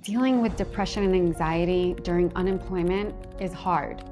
Dealing with depression and anxiety during unemployment is hard.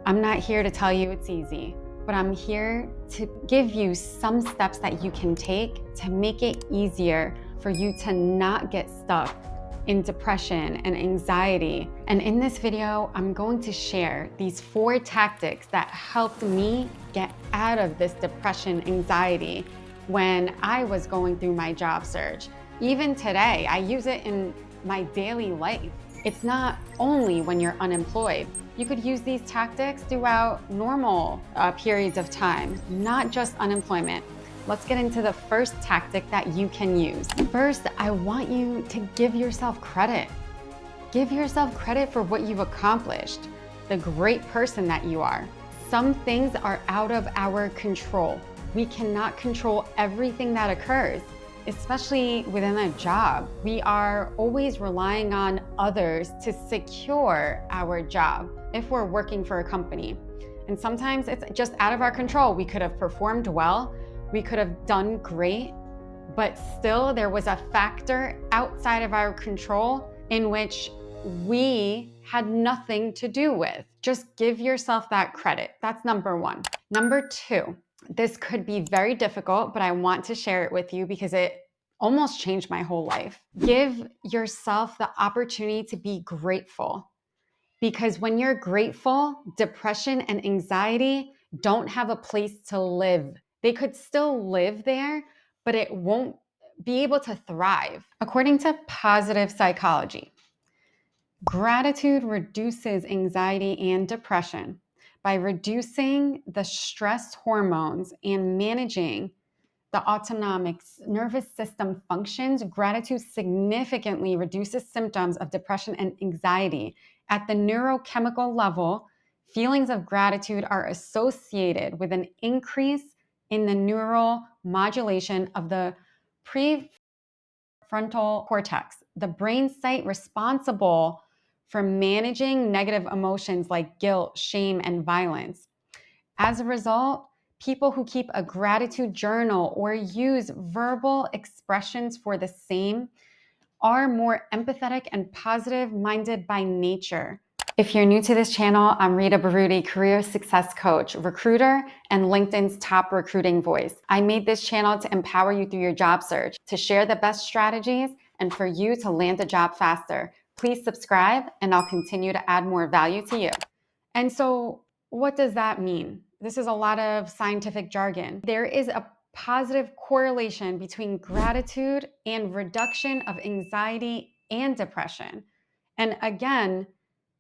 I'm not here to tell you it's easy, but I'm here to give you some steps that you can take to make it easier for you to not get stuck in depression and anxiety. And in this video, I'm going to share these 4 tactics that helped me get out of this depression, anxiety when I was going through my job search. Even today, I use it in my daily life. It's not only when you're unemployed. You could use these tactics throughout normal periods of time, not just unemployment. Let's get into the first tactic that you can use. First, I want you to give yourself credit. Give yourself credit for what you've accomplished, the great person that you are. Some things are out of our control. We cannot control everything that occurs, especially within a job. We are always relying on others to secure our job if we're working for a company. And sometimes it's just out of our control. We could have performed well, we could have done great, but still there was a factor outside of our control in which we had nothing to do with. Just give yourself that credit. That's number 1. Number 2, this could be very difficult, but I want to share it with you because it almost changed my whole life. Give yourself the opportunity to be grateful. Because when you're grateful, depression and anxiety don't have a place to live. They could still live there, but it won't be able to thrive. According to positive psychology, gratitude reduces anxiety and depression. By reducing the stress hormones and managing the autonomic nervous system functions, gratitude significantly reduces symptoms of depression and anxiety. At the neurochemical level, feelings of gratitude are associated with an increase in the neural modulation of the prefrontal cortex, the brain site responsible for managing negative emotions like guilt, shame, and violence. As a result, people who keep a gratitude journal or use verbal expressions for the same are more empathetic and positive-minded by nature. If you're new to this channel, I'm Rita Baroody, career success coach, recruiter, and LinkedIn's top recruiting voice. I made this channel to empower you through your job search, to share the best strategies, and for you to land a job faster. Please subscribe, and I'll continue to add more value to you. And so, what does that mean? This is a lot of scientific jargon. There is a positive correlation between gratitude and reduction of anxiety and depression. And again,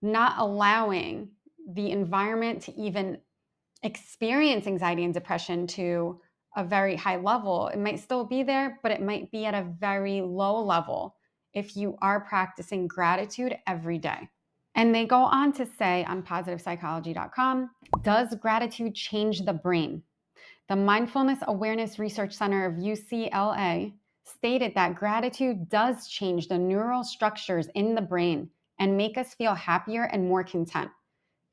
not allowing the environment to even experience anxiety and depression to a very high level. It might still be there, but it might be at a very low level if you are practicing gratitude every day. And they go on to say on positivepsychology.com, does gratitude change the brain? The Mindfulness Awareness Research Center of UCLA stated that gratitude does change the neural structures in the brain and make us feel happier and more content.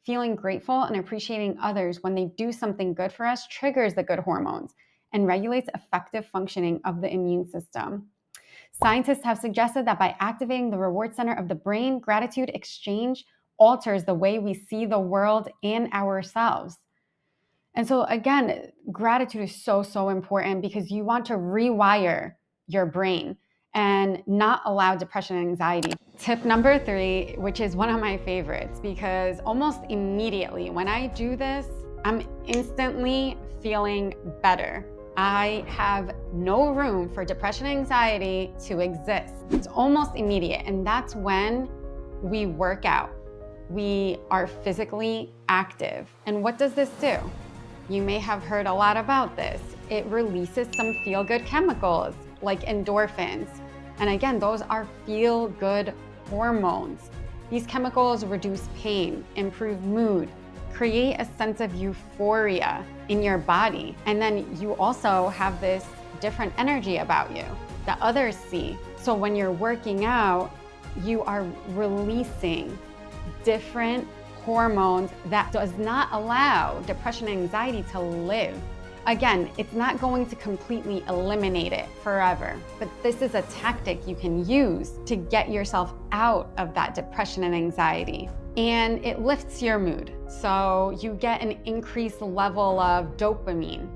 Feeling grateful and appreciating others when they do something good for us triggers the good hormones and regulates effective functioning of the immune system. Scientists have suggested that by activating the reward center of the brain, gratitude exchange alters the way we see the world and ourselves. And so again, gratitude is so important because you want to rewire your brain and not allow depression and anxiety. Tip number 3, which is one of my favorites, because almost immediately when I do this, I'm instantly feeling better. I have no room for depression and anxiety to exist. It's almost immediate, and that's when we work out. We are physically active. And what does this do? You may have heard a lot about this. It releases some feel-good chemicals like endorphins. And again, those are feel-good hormones. These chemicals reduce pain, improve mood, create a sense of euphoria in your body. And then you also have this different energy about you that others see. So when you're working out, you are releasing different hormones that does not allow depression and anxiety to live. Again, it's not going to completely eliminate it forever, but this is a tactic you can use to get yourself out of that depression and anxiety. And it lifts your mood. So you get an increased level of dopamine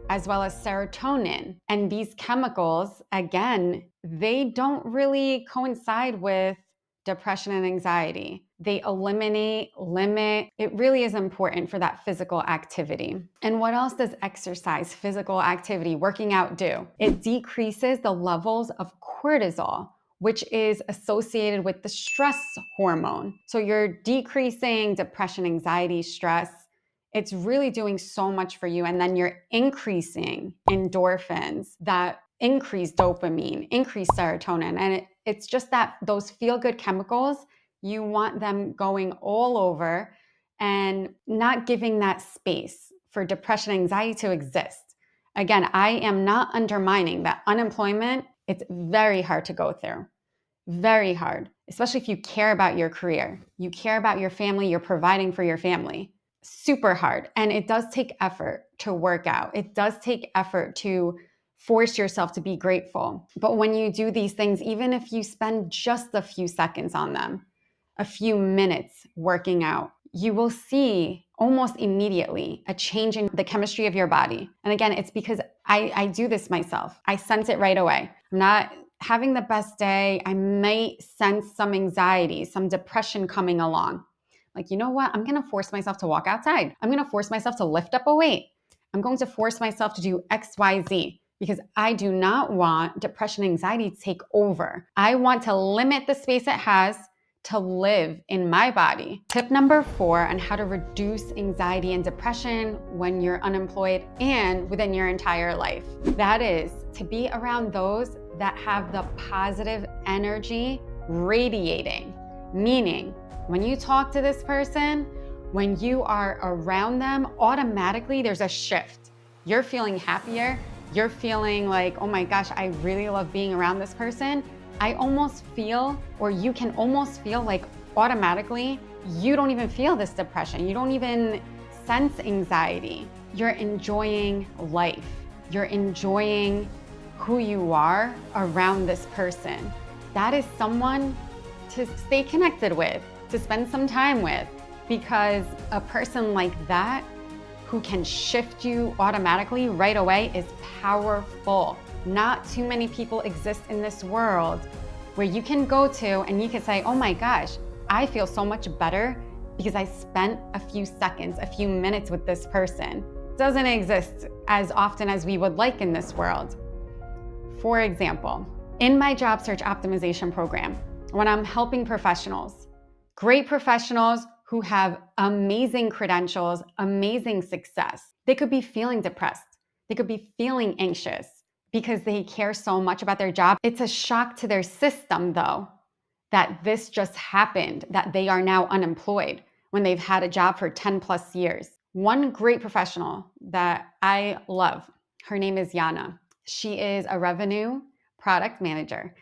as well as serotonin. And these chemicals, again, they don't really coincide with depression and anxiety. They eliminate, limit. It really is important for that physical activity. And what else does exercise, physical activity, working out do? It decreases the levels of cortisol, which is associated with the stress hormone. So you're decreasing depression, anxiety, stress. It's really doing so much for you. And then you're increasing endorphins that increase dopamine, increase serotonin. And it's just that those feel-good chemicals, you want them going all over and not giving that space for depression, anxiety to exist. Again, I am not undermining that unemployment. It's very hard to go through. Very hard, especially if you care about your career, you care about your family, you're providing for your family. Super hard. And it does take effort to work out. It does take effort to force yourself to be grateful. But when you do these things, even if you spend just a few seconds on them, a few minutes working out, you will see almost immediately a change in the chemistry of your body. And again, it's because I do this myself. I sense it right away. I'm not having the best day. I might sense some anxiety, some depression coming along. Like, you know what? I'm going to force myself to walk outside. I'm going to force myself to lift up a weight. I'm going to force myself to do X, Y, Z because I do not want depression and anxiety to take over. I want to limit the space it has to live in my body. Tip number 4 on how to reduce anxiety and depression when you're unemployed and within your entire life. That is to be around those that have the positive energy radiating. Meaning, when you talk to this person, when you are around them, automatically there's a shift. You're feeling happier. You're feeling like, oh my gosh, I really love being around this person. I almost feel, or you can almost feel like automatically, you don't even feel this depression. You don't even sense anxiety. You're enjoying life. You're enjoying who you are around this person. That is someone to stay connected with, to spend some time with, because a person like that who can shift you automatically right away is powerful. Not too many people exist in this world where you can go to and you can say, oh my gosh, I feel so much better because I spent a few seconds, a few minutes with this person. It doesn't exist as often as we would like in this world. For example, in my job search optimization program, when I'm helping professionals, great professionals who have amazing credentials, amazing success, they could be feeling depressed. They could be feeling anxious because they care so much about their job. It's a shock to their system, though, that this just happened, that they are now unemployed when they've had a job for 10 plus years. One great professional that I love, her name is Yana. She is a revenue product manager,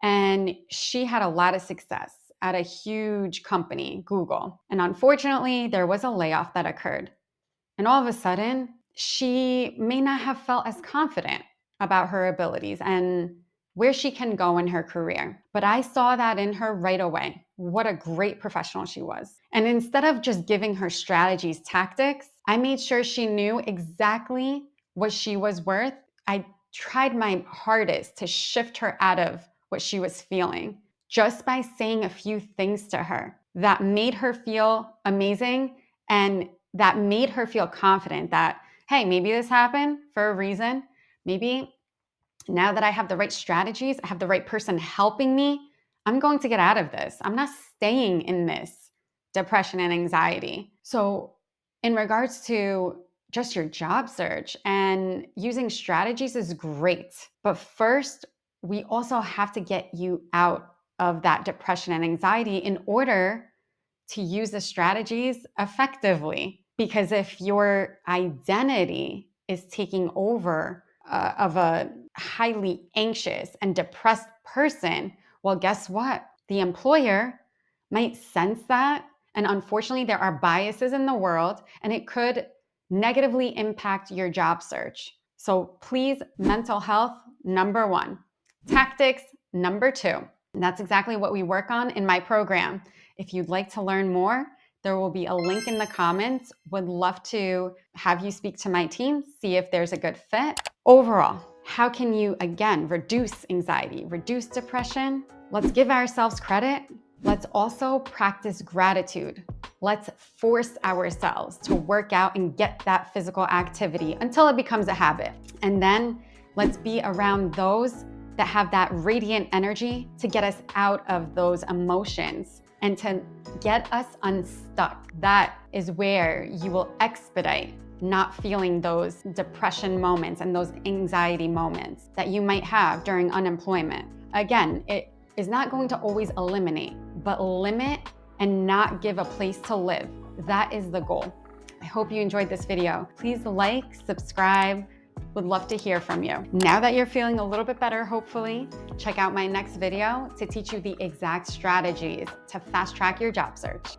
and she had a lot of success at a huge company, Google. And unfortunately, there was a layoff that occurred. And all of a sudden, she may not have felt as confident about her abilities and where she can go in her career. But I saw that in her right away. What a great professional she was. And instead of just giving her strategies, tactics, I made sure she knew exactly what she was worth. I tried my hardest to shift her out of what she was feeling just by saying a few things to her that made her feel amazing and that made her feel confident that, hey, maybe this happened for a reason. Maybe now that I have the right strategies, I have the right person helping me, I'm going to get out of this. I'm not staying in this depression and anxiety. So in regards to just your job search and using strategies is great. But first, we also have to get you out of that depression and anxiety in order to use the strategies effectively. Because if your identity is taking over of a highly anxious and depressed person, well, guess what? The employer might sense that. And unfortunately, there are biases in the world, and it could negatively impact your job search. So please, mental health, number one. Tactics, number two. And that's exactly what we work on in my program. If you'd like to learn more, there will be a link in the comments. Would love to have you speak to my team, see if there's a good fit. Overall, how can you, again, reduce anxiety, reduce depression? Let's give ourselves credit. Let's also practice gratitude. Let's force ourselves to work out and get that physical activity until it becomes a habit. And then let's be around those that have that radiant energy to get us out of those emotions and to get us unstuck. That is where you will expedite not feeling those depression moments and those anxiety moments that you might have during unemployment. Again, it is not going to always eliminate, but limit and not give a place to live. That is the goal. I hope you enjoyed this video. Please like, subscribe. Would love to hear from you. Now that you're feeling a little bit better, hopefully, check out my next video to teach you the exact strategies to fast track your job search.